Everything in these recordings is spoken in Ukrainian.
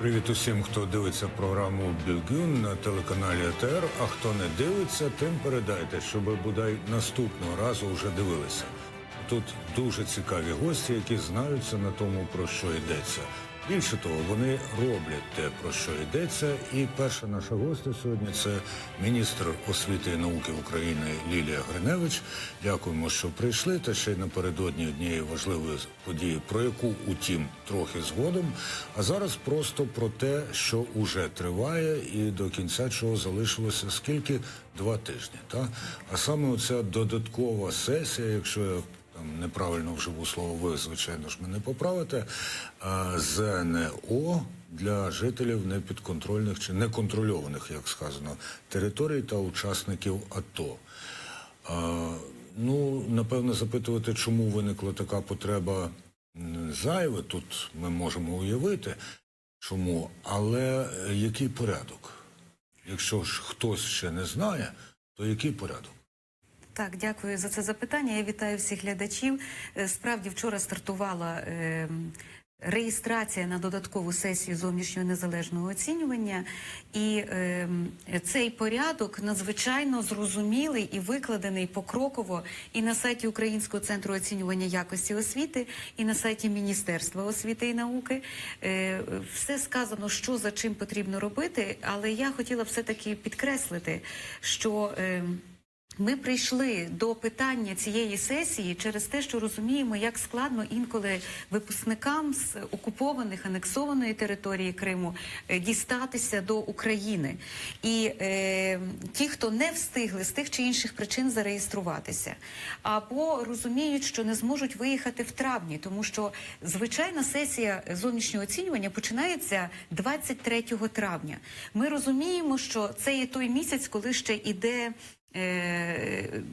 Привіт усім, хто дивиться програму «Більгюн» на телеканалі АТР, а хто не дивиться, тим передайте, щоб бодай наступного разу вже дивилися. Тут дуже цікаві гості, які знаються на тому, про що йдеться. Більше того, вони роблять те, про що йдеться. І перша наша гостя сьогодні – це міністр освіти і науки України Лілія Гриневич. Дякуємо, що прийшли. Та ще й напередодні однієї важливої події, про яку, утім, трохи згодом. А зараз просто про те, що уже триває і до кінця чого залишилося скільки? 2 тижні. Та? А саме оця додаткова сесія, якщо я неправильно вживу слово «ви», звичайно ж, мене поправите, ЗНО для жителів непідконтрольних чи неконтрольованих, як сказано, територій та учасників АТО. Напевно, запитувати, чому виникла така потреба, зайве, тут ми можемо уявити, чому, але який порядок? Якщо ж хтось ще не знає, то який порядок? Так, дякую за це запитання. Я вітаю всіх глядачів. Справді, вчора стартувала реєстрація на додаткову сесію зовнішнього незалежного оцінювання. І цей порядок надзвичайно зрозумілий і викладений покроково і на сайті Українського центру оцінювання якості освіти, і на сайті Міністерства освіти і науки. Все сказано, що за чим потрібно робити, але я хотіла все-таки підкреслити, що ми прийшли до питання цієї сесії через те, що розуміємо, як складно інколи випускникам з окупованих, анексованої території Криму дістатися до України. І ті, хто не встигли з тих чи інших причин зареєструватися, або розуміють, що не зможуть виїхати в травні, тому що звичайна сесія зовнішнього оцінювання починається 23 травня. Ми розуміємо, що це є той місяць, коли ще іде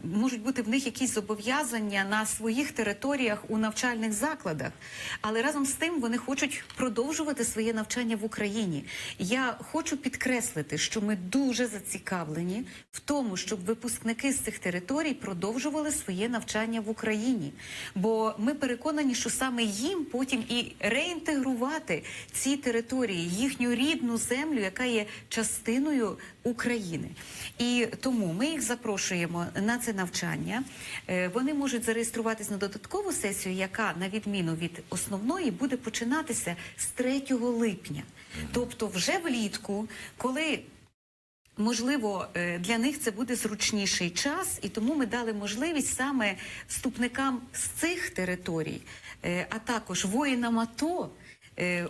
можуть бути в них якісь зобов'язання на своїх територіях у навчальних закладах, але разом з тим вони хочуть продовжувати своє навчання в Україні. Я хочу підкреслити, що ми дуже зацікавлені в тому, щоб випускники з цих територій продовжували своє навчання в Україні, бо ми переконані, що саме їм потім і реінтегрувати ці території, їхню рідну землю, яка є частиною України. І тому ми їх запрошуємо на це навчання. Вони можуть зареєструватись на додаткову сесію, яка, на відміну від основної, буде починатися з 3 липня. Тобто вже влітку, коли, можливо, для них це буде зручніший час, і тому ми дали можливість саме вступникам з цих територій, а також воїнам АТО,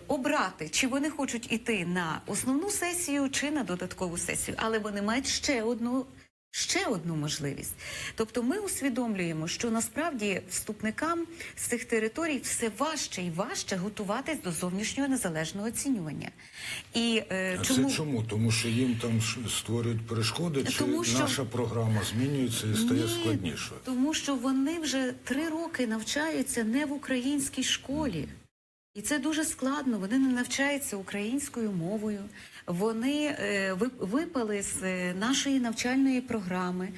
обрати, чи вони хочуть іти на основну сесію, чи на додаткову сесію. Але вони мають ще одну можливість. Тобто ми усвідомлюємо, що насправді вступникам з цих територій все важче і важче готуватись до зовнішнього незалежного оцінювання. Це чому? Тому що їм там створюють перешкоди? Чи наша програма змінюється і стає складнішою? Тому що вони вже 3 роки навчаються не в українській школі. І це дуже складно, вони не навчаються українською мовою, вони випали з нашої навчальної програми.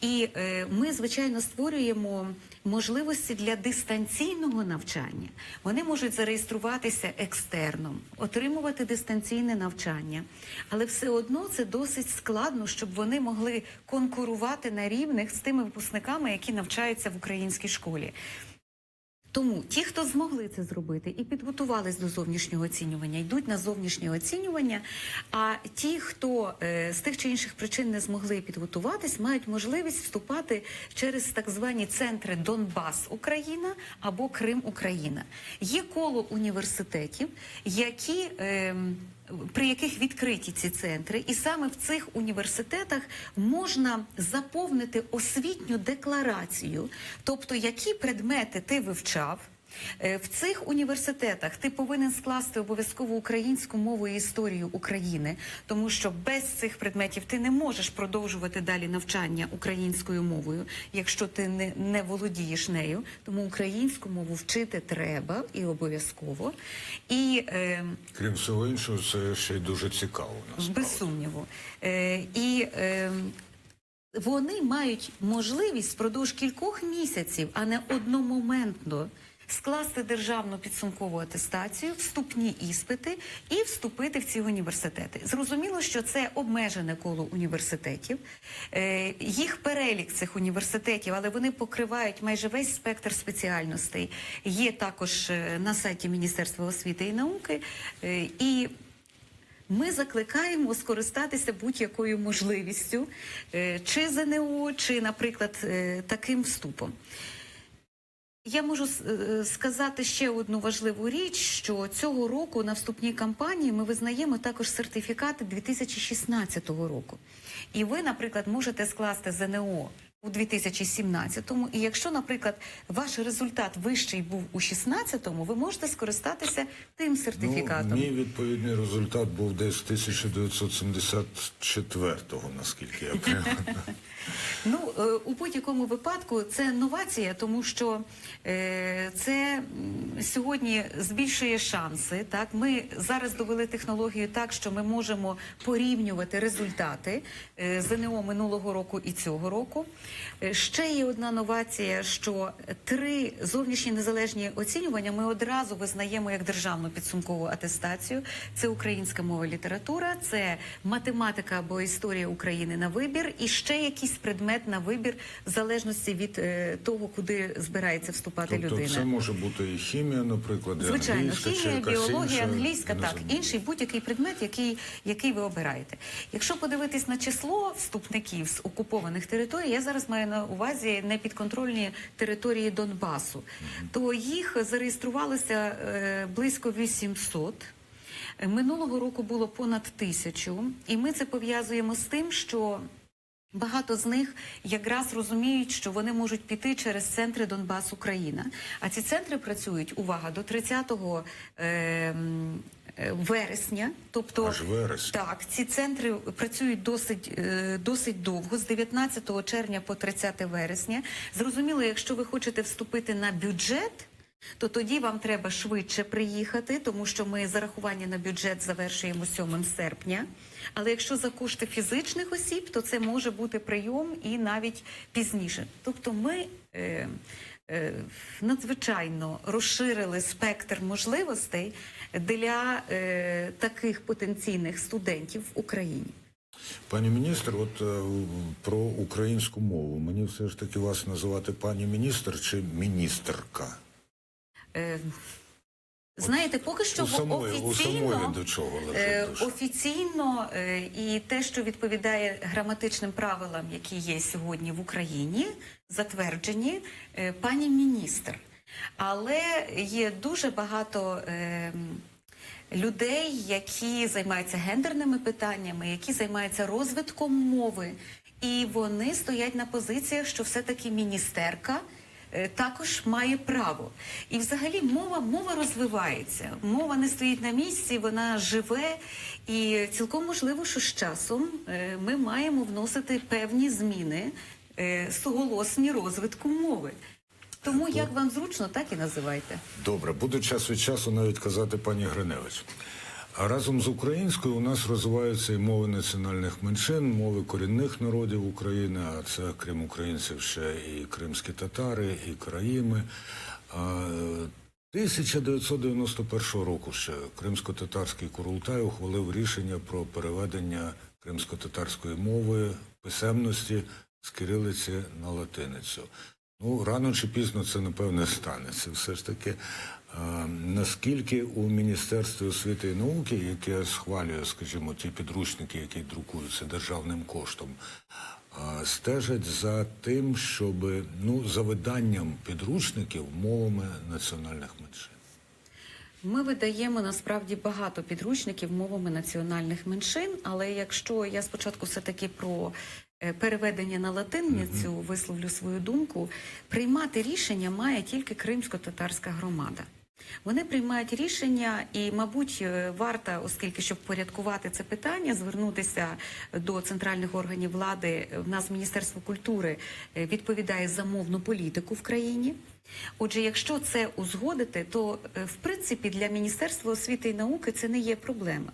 І ми, звичайно, створюємо можливості для дистанційного навчання. Вони можуть зареєструватися екстерном, отримувати дистанційне навчання. Але все одно це досить складно, щоб вони могли конкурувати на рівних з тими випускниками, які навчаються в українській школі. Тому ті, хто змогли це зробити і підготувались до зовнішнього оцінювання, йдуть на зовнішнє оцінювання, а ті, хто з тих чи інших причин не змогли підготуватись, мають можливість вступати через так звані центри Донбас Україна або Крим Україна. Є коло університетів, при яких відкриті ці центри, і саме в цих університетах можна заповнити освітню декларацію, тобто які предмети ти вивчав. В цих університетах ти повинен скласти обов'язково українську мову і історію України, тому що без цих предметів ти не можеш продовжувати далі навчання українською мовою, якщо ти не володієш нею. Тому українську мову вчити треба і обов'язково. Крім всього іншого, це ще й дуже цікаво. Без сумніву. Вони мають можливість впродовж кількох місяців, а не одномоментно, скласти державну підсумкову атестацію, вступні іспити і вступити в ці університети. Зрозуміло, що це обмежене коло університетів. Їх перелік цих університетів, але вони покривають майже весь спектр спеціальностей. Є також на сайті Міністерства освіти і науки. І ми закликаємо скористатися будь-якою можливістю, чи ЗНО, чи, наприклад, таким вступом. Я можу сказати ще одну важливу річ, що цього року на вступній кампанії ми визнаємо також сертифікати 2016 року. І ви, наприклад, можете скласти ЗНО у 2017-му, і якщо, наприклад, ваш результат вищий був у 2016-му, ви можете скористатися тим сертифікатом. Мій відповідний результат був десь 1974-го, наскільки я пригадую. У будь-якому випадку це новація, тому що це сьогодні збільшує шанси. Так, ми зараз довели технологію так, що ми можемо порівнювати результати ЗНО минулого року і цього року. Ще є одна новація, що 3 зовнішні незалежні оцінювання ми одразу визнаємо як державну підсумкову атестацію. Це українська мова і література, це математика або історія України на вибір і ще якийсь предмет на вибір в залежності від того, куди збирається вступати людина. Тобто це може бути і хімія, наприклад, і звичайно, англійська, хімія, біологія, англійська, так, іноземна. інший будь-який предмет, який ви обираєте. Якщо подивитись на число вступників з окупованих територій, я зараз маю на увазі непідконтрольні території Донбасу, то їх зареєструвалося близько 800. Минулого року було понад 1000, і ми це пов'язуємо з тим, що багато з них якраз розуміють, що вони можуть піти через центри Донбас Україна. А ці центри працюють, увага, до 30 вересня. Тобто, аж вересня. Так, ці центри працюють досить довго, з 19 червня по 30 вересня. Зрозуміло, якщо ви хочете вступити на бюджет, то тоді вам треба швидше приїхати, тому що ми зарахування на бюджет завершуємо 7 серпня. Але якщо за кошти фізичних осіб, то це може бути прийом і навіть пізніше. Тобто ми надзвичайно розширили спектр можливостей для таких потенційних студентів в Україні. Пані міністр, от про українську мову. Мені все ж таки вас називати пані міністр чи міністерка? Знаєте, поки що офіційно, до чого лежить душа? Офіційно і те, що відповідає граматичним правилам, які є сьогодні в Україні, затверджені, пані міністр. Але є дуже багато людей, які займаються гендерними питаннями, які займаються розвитком мови. І вони стоять на позиціях, що все-таки міністерка також має право. І взагалі мова розвивається. Мова не стоїть на місці, вона живе. І цілком можливо, що з часом ми маємо вносити певні зміни суголосні розвитку мови. Тому як вам зручно, так і називайте. Добре, буду час від часу навіть казати пані Гриневич. А разом з українською у нас розвиваються і мови національних меншин, мови корінних народів України, а це, крім українців, ще і кримські татари, і караїми. 1991 року ще кримсько-татарський Курултай ухвалив рішення про переведення кримсько-татарської мови, писемності з кирилиці на латиницю. Рано чи пізно це, напевне, станеться. Все ж таки, наскільки у Міністерстві освіти і науки, яке схвалює, скажімо, ті підручники, які друкуються державним коштом, стежать за тим, щоб, за виданням підручників мовами національних меншин? Ми видаємо, насправді, багато підручників мовами національних меншин, але якщо я спочатку все-таки про переведення на латиницю висловлю свою думку, приймати рішення має тільки кримсько-татарська громада. Вони приймають рішення і, мабуть, варто, оскільки, щоб порядкувати це питання, звернутися до центральних органів влади. В нас Міністерство культури відповідає за мовну політику в країні. Отже, якщо це узгодити, то, в принципі, для Міністерства освіти і науки це не є проблема.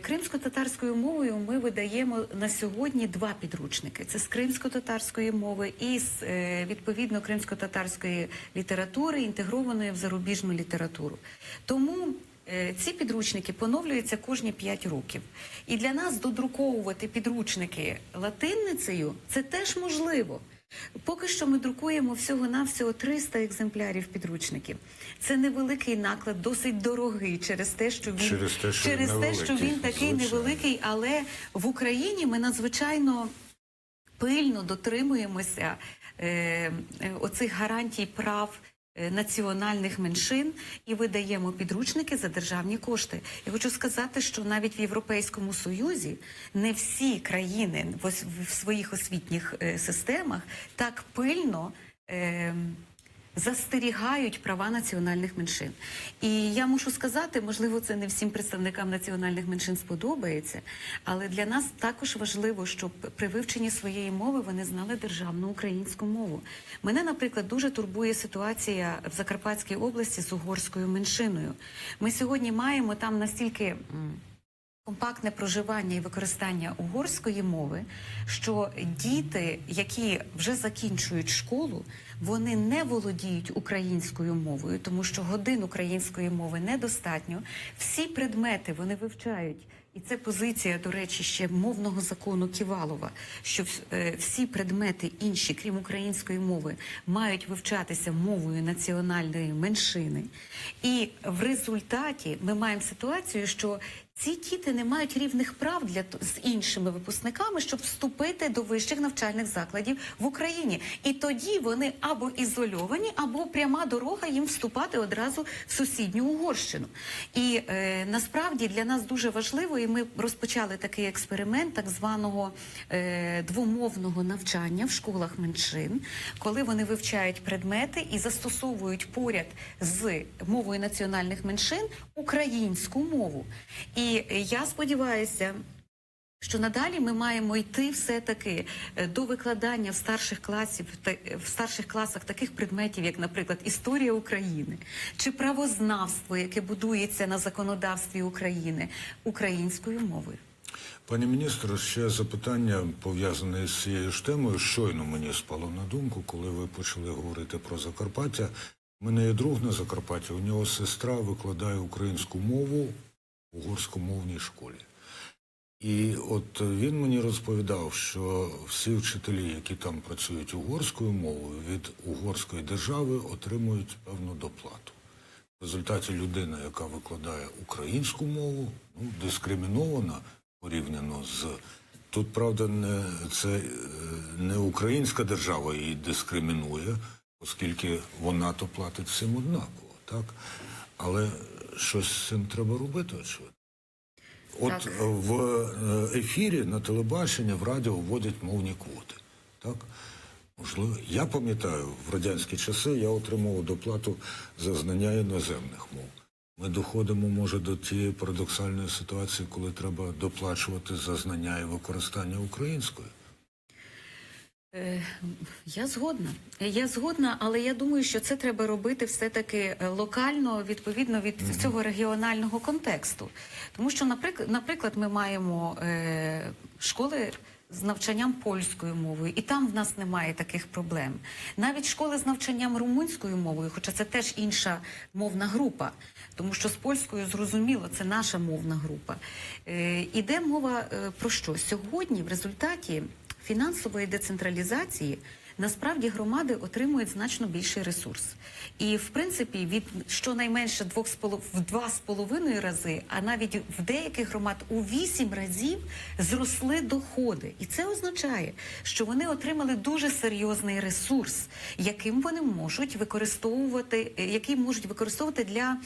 Кримсько-татарською мовою ми видаємо на сьогодні 2 підручники. Це з кримсько-татарської мови і з, відповідно, кримсько-татарської літератури, інтегрованої в зарубіжну літературу. Тому ці підручники поновлюються кожні 5 років. І для нас додруковувати підручники латиницею – це теж можливо. Поки що ми друкуємо всього-навсього 300 екземплярів підручників. Це невеликий наклад, досить дорогий через те, що він такий невеликий, але в Україні ми надзвичайно пильно дотримуємося оцих гарантій прав національних меншин і видаємо підручники за державні кошти. Я хочу сказати, що навіть в Європейському Союзі не всі країни в своїх освітніх системах так пильно застерігають права національних меншин. І я мушу сказати, можливо, це не всім представникам національних меншин сподобається, але для нас також важливо, щоб при вивченні своєї мови вони знали державну українську мову. Мене, наприклад, дуже турбує ситуація в Закарпатській області з угорською меншиною. Ми сьогодні маємо там настільки компактне проживання і використання угорської мови, що діти, які вже закінчують школу, вони не володіють українською мовою, тому що годин української мови недостатньо. Всі предмети вони вивчають. І це позиція, до речі, ще мовного закону Ківалова, що всі предмети інші, крім української мови, мають вивчатися мовою національної меншини. І в результаті ми маємо ситуацію, що ці діти не мають рівних прав з іншими випускниками, щоб вступити до вищих навчальних закладів в Україні. І тоді вони або ізольовані, або пряма дорога їм вступати одразу в сусідню Угорщину. І насправді для нас дуже важливо, і ми розпочали такий експеримент так званого двомовного навчання в школах меншин, коли вони вивчають предмети і застосовують поряд з мовою національних меншин українську мову. І я сподіваюся, що надалі ми маємо йти все-таки до викладання в старших класах таких предметів, як, наприклад, історія України, чи правознавство, яке будується на законодавстві України, українською мовою. Пані міністр, ще запитання, пов'язане з цією ж темою. Щойно мені спало на думку, коли ви почали говорити про Закарпаття. У мене є друг на Закарпатті, у нього сестра викладає українську мову в угорськомовній школі. І от він мені розповідав, що всі вчителі, які там працюють угорською мовою, від угорської держави отримують певну доплату. В результаті людина, яка викладає українську мову, дискримінована порівняно з... Тут, правда, це не українська держава її дискримінує, оскільки вона то платить всім однаково, так? Але щось з цим треба робити, очевидно. От так. В ефірі, на телебаченні, в радіо вводять мовні квоти. Так? Можливо, я пам'ятаю, в радянські часи я отримував доплату за знання іноземних мов. Ми доходимо, може, до тієї парадоксальної ситуації, коли треба доплачувати за знання і використання української. Я згодна, але я думаю, що це треба робити все-таки локально, відповідно від цього регіонального контексту. Тому що, наприклад, ми маємо школи з навчанням польською мовою, і там в нас немає таких проблем. Навіть школи з навчанням румунською мовою, хоча це теж інша мовна група, тому що з польською, зрозуміло, це наша мовна група. Іде мова про що? Сьогодні в результаті фінансової децентралізації насправді громади отримують значно більший ресурс. І, в принципі, від щонайменше в 2,5 рази, а навіть в деяких громад у 8 разів зросли доходи. І це означає, що вони отримали дуже серйозний ресурс, який можуть використовувати для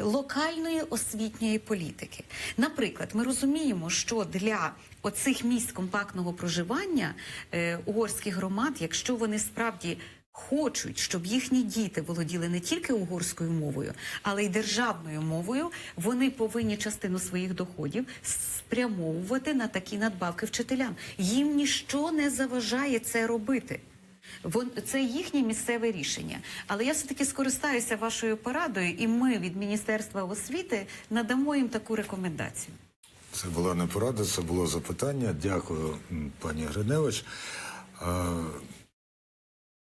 локальної освітньої політики. Наприклад, ми розуміємо, що для оцих місць компактного проживання угорських громад, якщо вони справді хочуть, щоб їхні діти володіли не тільки угорською мовою, але й державною мовою, вони повинні частину своїх доходів спрямовувати на такі надбавки вчителям. Їм ніщо не заважає це робити. Це їхнє місцеве рішення. Але я все-таки скористаюся вашою порадою, і ми від Міністерства освіти надамо їм таку рекомендацію. Це була не порада, це було запитання. Дякую, пані Гриневич.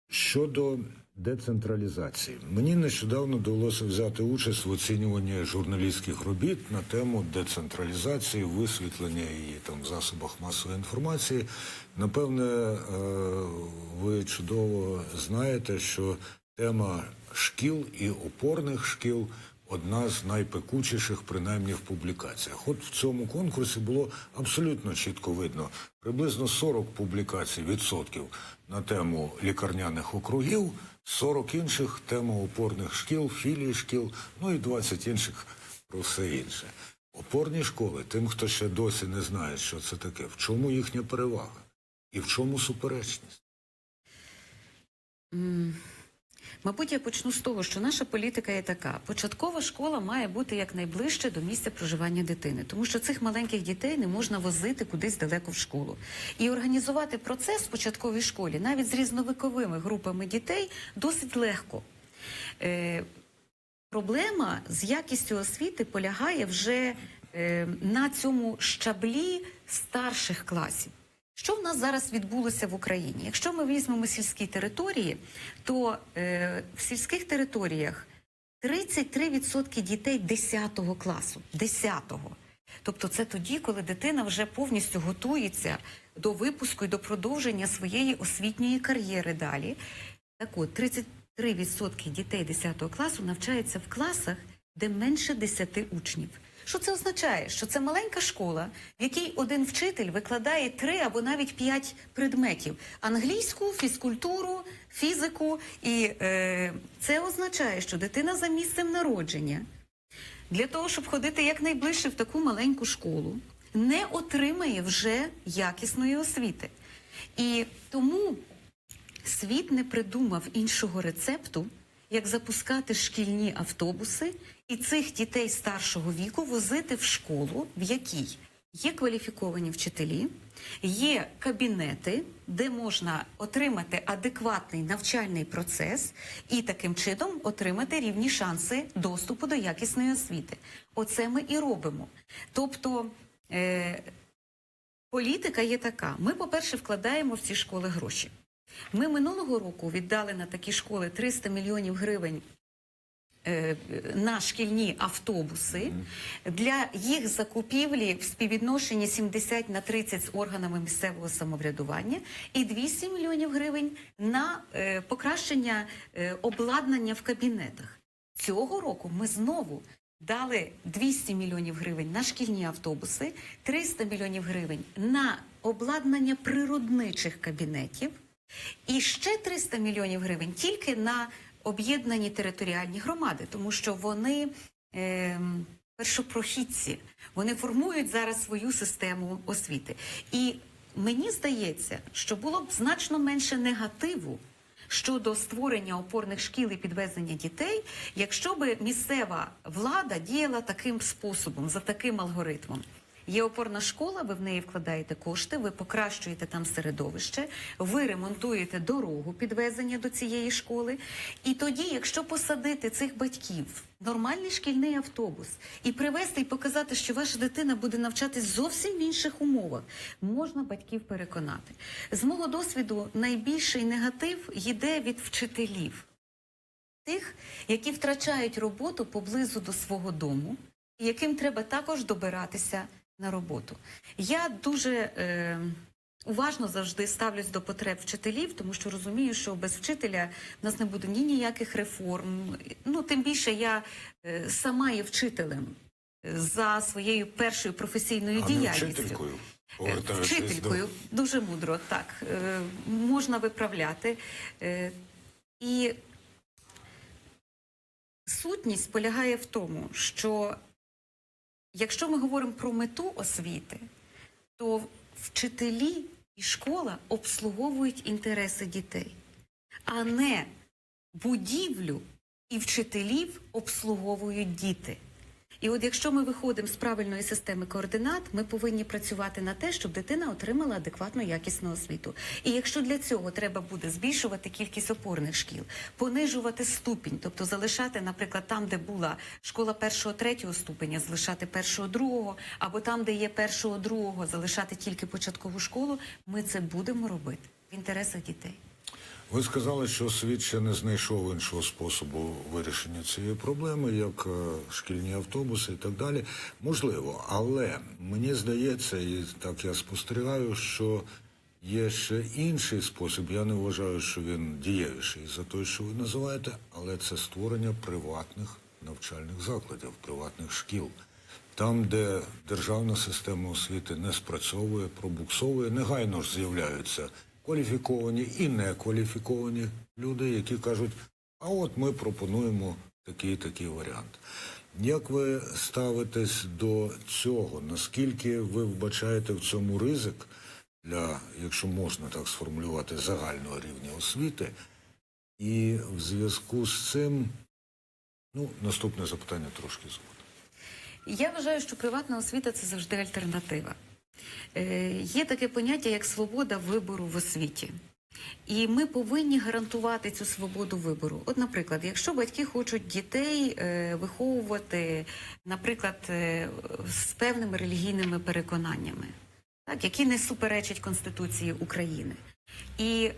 Щодо децентралізації. Мені нещодавно довелося взяти участь в оцінюванні журналістських робіт на тему децентралізації, висвітлення її там в засобах масової інформації. Напевне, ви чудово знаєте, що тема шкіл і опорних шкіл одна з найпекучіших, принаймні в публікаціях. От в цьому конкурсі було абсолютно чітко видно приблизно 40 публікацій відсотків на тему лікарняних округів, 40 інших тема опорних шкіл, філій шкіл, ну і 20 інших про все інше. Опорні школи, тим, хто ще досі не знає, що це таке, в чому їхня перевага і в чому суперечність? Мабуть, я почну з того, що наша політика є така. Початкова школа має бути якнайближче до місця проживання дитини, тому що цих маленьких дітей не можна возити кудись далеко в школу. І організувати процес в початковій школі навіть з різновіковими групами дітей досить легко. Проблема з якістю освіти полягає вже на цьому щаблі старших класів. Що в нас зараз відбулося в Україні? Якщо ми візьмемо сільські території, то в сільських територіях 33% дітей 10 класу. 10-го. Тобто це тоді, коли дитина вже повністю готується до випуску і до продовження своєї освітньої кар'єри далі. Так от, 33% дітей 10 класу навчаються в класах, де менше 10 учнів. Що це означає? Що це маленька школа, в якій один вчитель викладає 3 або навіть 5 предметів. Англійську, фізкультуру, фізику. І це означає, що дитина за місцем народження, для того, щоб ходити якнайближче в таку маленьку школу, не отримає вже якісної освіти. І тому світ не придумав іншого рецепту, як запускати шкільні автобуси і цих дітей старшого віку возити в школу, в якій є кваліфіковані вчителі, є кабінети, де можна отримати адекватний навчальний процес і таким чином отримати рівні шанси доступу до якісної освіти. Оце ми і робимо. Тобто політика є така. Ми, по-перше, вкладаємо в ці школи гроші. Ми минулого року віддали на такі школи 300 мільйонів гривень на шкільні автобуси для їх закупівлі в співвідношенні 70/30 з органами місцевого самоврядування і 200 мільйонів гривень на покращення обладнання в кабінетах. Цього року ми знову дали 200 мільйонів гривень на шкільні автобуси, 300 мільйонів гривень на обладнання природничих кабінетів і ще 300 мільйонів гривень тільки на об'єднані територіальні громади, тому що вони першопрохідці, вони формують зараз свою систему освіти. І мені здається, що було б значно менше негативу щодо створення опорних шкіл і підвезення дітей, якщо б місцева влада діяла таким способом, за таким алгоритмом. Є опорна школа, ви в неї вкладаєте кошти, ви покращуєте там середовище, ви ремонтуєте дорогу підвезення до цієї школи. І тоді, якщо посадити цих батьків в нормальний шкільний автобус і привезти і показати, що ваша дитина буде навчатись зовсім в інших умовах, можна батьків переконати. З мого досвіду найбільший негатив йде від вчителів. Тих, які втрачають роботу поблизу до свого дому, і яким треба також добиратися на роботу. Я дуже уважно завжди ставлюсь до потреб вчителів, тому що розумію, що без вчителя в нас не буде ніяких реформ. Ну, тим більше я сама є вчителем за своєю першою професійною діяльністю. Вчителькою? Вчителькою. Дуже мудро, так. Можна виправляти. І сутність полягає в тому, що якщо ми говоримо про мету освіти, то вчителі і школа обслуговують інтереси дітей, а не будівлю і вчителів обслуговують діти. І от якщо ми виходимо з правильної системи координат, ми повинні працювати на те, щоб дитина отримала адекватну якісну освіту. І якщо для цього треба буде збільшувати кількість опорних шкіл, понижувати ступінь, тобто залишати, наприклад, там, де була школа 1-3 ступеня, залишати 1-2, або там, де є 1-2, залишати тільки початкову школу, ми це будемо робити в інтересах дітей. Ви сказали, що світ ще не знайшов іншого способу вирішення цієї проблеми, як шкільні автобуси і так далі. Можливо, але мені здається, і так я спостерігаю, що є ще інший спосіб. Я не вважаю, що він дієвіший за той, що ви називаєте, але це створення приватних навчальних закладів, приватних шкіл. Там, де державна система освіти не спрацьовує, пробуксовує, негайно ж з'являються кваліфіковані і некваліфіковані люди, які кажуть, а от ми пропонуємо такий варіант. Як ви ставитесь до цього? Наскільки ви вбачаєте в цьому ризик для, якщо можна так сформулювати, загального рівня освіти? І в зв'язку з цим, наступне запитання трошки згодом. Я вважаю, що приватна освіта – це завжди альтернатива. Є таке поняття, як свобода вибору в освіті. І ми повинні гарантувати цю свободу вибору. От, наприклад, якщо батьки хочуть дітей виховувати, наприклад, з певними релігійними переконаннями, так, які не суперечать Конституції України. І,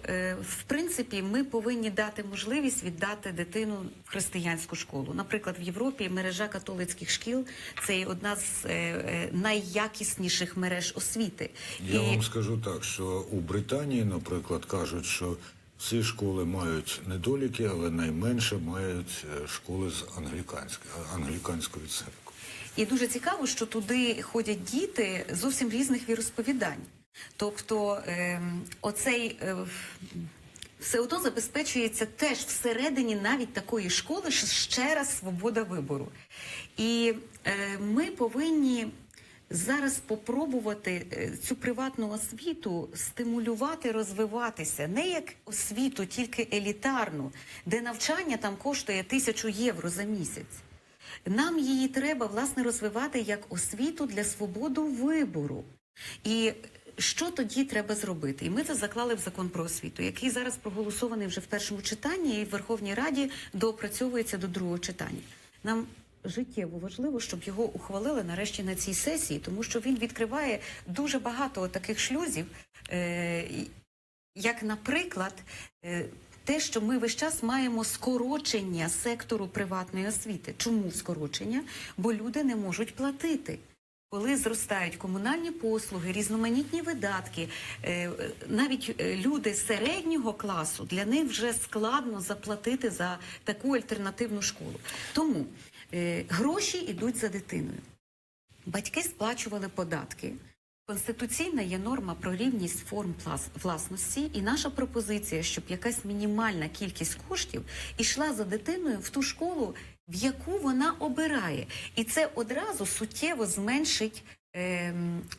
в принципі, ми повинні дати можливість віддати дитину в християнську школу. Наприклад, в Європі мережа католицьких шкіл – це одна з найякісніших мереж освіти. Я вам скажу так, що у Британії, наприклад, кажуть, що всі школи мають недоліки, але найменше мають школи з англіканською церквою. І дуже цікаво, що туди ходять діти зовсім різних віросповідань. Тобто оцей все одно забезпечується теж всередині навіть такої школи, що ще раз свобода вибору. І ми повинні зараз попробувати цю приватну освіту стимулювати, розвиватися. Не як освіту, тільки елітарну, де навчання там коштує 1000 євро за місяць. Нам її треба, власне, розвивати як освіту для свободи вибору. І що тоді треба зробити? І ми це заклали в Закон про освіту, який зараз проголосований вже в першому читанні і в Верховній Раді доопрацьовується до другого читання. Нам життєво важливо, щоб його ухвалили нарешті на цій сесії, тому що він відкриває дуже багато таких шлюзів, як, наприклад, те, що ми весь час маємо скорочення сектору приватної освіти. Чому скорочення? Бо люди не можуть платити. Коли зростають комунальні послуги, різноманітні видатки, навіть люди середнього класу, для них вже складно заплатити за таку альтернативну школу. Тому гроші йдуть за дитиною. Батьки сплачували податки. Конституційна є норма про рівність форм власності, і наша пропозиція, щоб якась мінімальна кількість коштів йшла за дитиною в ту школу, в яку вона обирає. І це одразу суттєво зменшить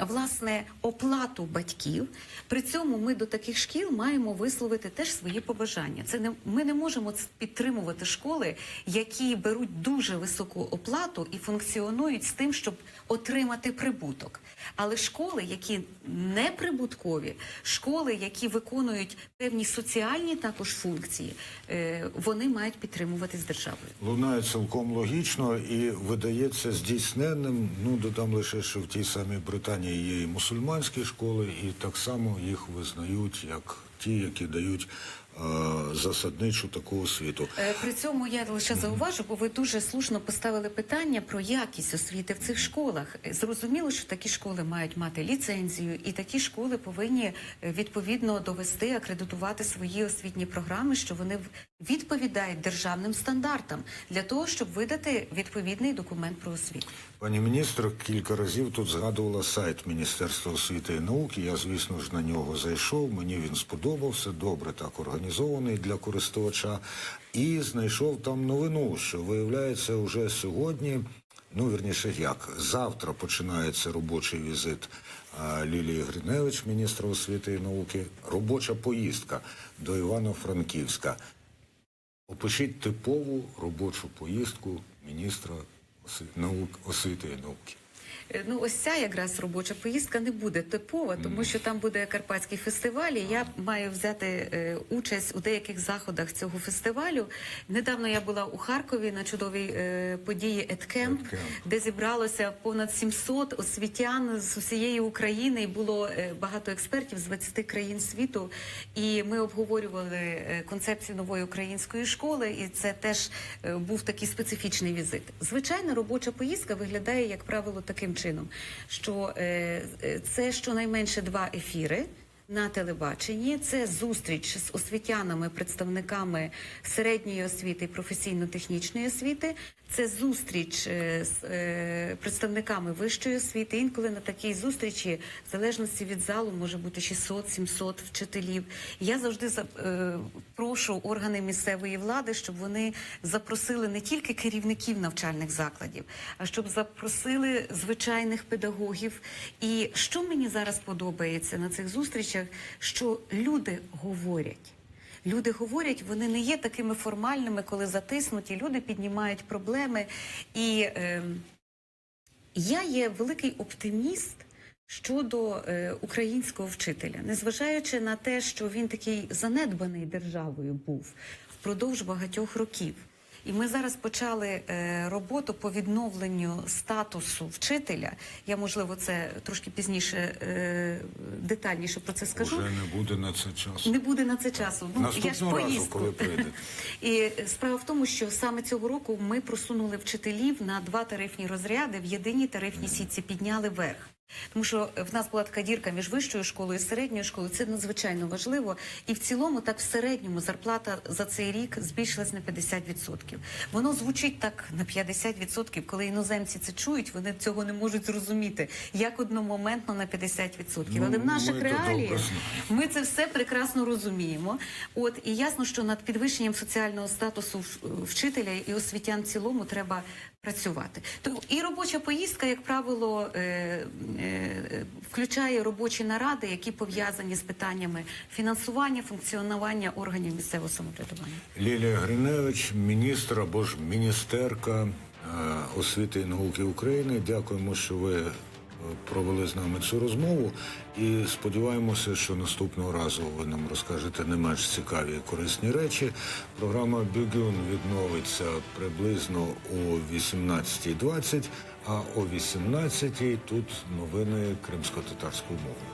власне оплату батьків. При цьому ми до таких шкіл маємо висловити теж свої побажання. Ми не можемо підтримувати школи, які беруть дуже високу оплату і функціонують з тим, щоб отримати прибуток. Але школи, які не прибуткові, школи, які виконують певні соціальні також функції, вони мають підтримуватись державою. Лунає цілком логічно і видається здійсненним. Додам лише, що в тій самій Британії є і мусульманські школи, і так само їх визнають як ті, які дають засадничу таку освіту. При цьому я лише зауважу, бо ви дуже слушно поставили питання про якість освіти в цих школах. Зрозуміло, що такі школи мають мати ліцензію, і такі школи повинні відповідно довести, акредитувати свої освітні програми, що вони відповідають державним стандартам, для того, щоб видати відповідний документ про освіту. Пані міністр кілька разів тут згадувала сайт Міністерства освіти і науки. Я, звісно ж, на нього зайшов, мені він сподобався, добре так організований для користувача. І знайшов там новину, що, виявляється, вже сьогодні, завтра починається робочий візит Лілії Гриневич, міністра освіти і науки, робоча поїздка до Івано-Франківська. Опишіть типову робочу поїздку міністра освіти і науки. Ну, ось ця якраз робоча поїздка не буде типова, тому що там буде Карпатський фестиваль, і я маю взяти участь у деяких заходах цього фестивалю. Недавно я була у Харкові на чудовій події «Едкемп», де зібралося понад 700 освітян з усієї України, і було багато експертів з 20 країн світу, і ми обговорювали концепцію нової української школи, і це теж був такий специфічний візит. Звичайна робоча поїздка виглядає, як правило, таким чином, що це щонайменше 2 ефіри на телебаченні, це зустріч з освітянами, представниками середньої освіти і професійно-технічної освіти, це зустріч з представниками вищої освіти. Інколи на такій зустрічі, в залежності від залу, може бути 600-700 вчителів. Я завжди прошу органи місцевої влади, щоб вони запросили не тільки керівників навчальних закладів, а щоб запросили звичайних педагогів. І що мені зараз подобається на цих зустрічах, що люди говорять. Люди говорять, вони не є такими формальними, коли затиснуті, люди піднімають проблеми. І я є великий оптиміст щодо українського вчителя, незважаючи на те, що він такий занедбаний державою був впродовж багатьох років. І ми зараз почали роботу по відновленню статусу вчителя. Я, можливо, це трошки пізніше, детальніше про це скажу. Уже не буде на це часу. Не буде на це часу. Ну, я ж Наступного разу, поїздку. коли прийдете. І справа в тому, що саме цього року ми просунули вчителів на 2 тарифні розряди, в єдиній тарифній сітці підняли вверх. Тому що в нас була така дірка між вищою школою і середньою школою. Це надзвичайно важливо. І в цілому, так в середньому, зарплата за цей рік збільшилась на 50%. Воно звучить так на 50%. Коли іноземці це чують, вони цього не можуть зрозуміти. Як одномоментно на 50%. Але в наших реаліях ми це все прекрасно розуміємо. От, і ясно, що над підвищенням соціального статусу вчителя і освітян в цілому треба працювати. То і робоча поїздка, як правило, включає робочі наради, які пов'язані з питаннями фінансування, функціонування органів місцевого самоврядування. Лілія Гриневич, міністр або ж міністерка освіти і науки України. Дякуємо, що ви провели з нами цю розмову. І сподіваємося, що наступного разу ви нам розкажете не менш цікаві і корисні речі. Програма «Бюльгюн» відновиться приблизно о 18:20, а о 18:00 тут новини кримсько-татарською мовою.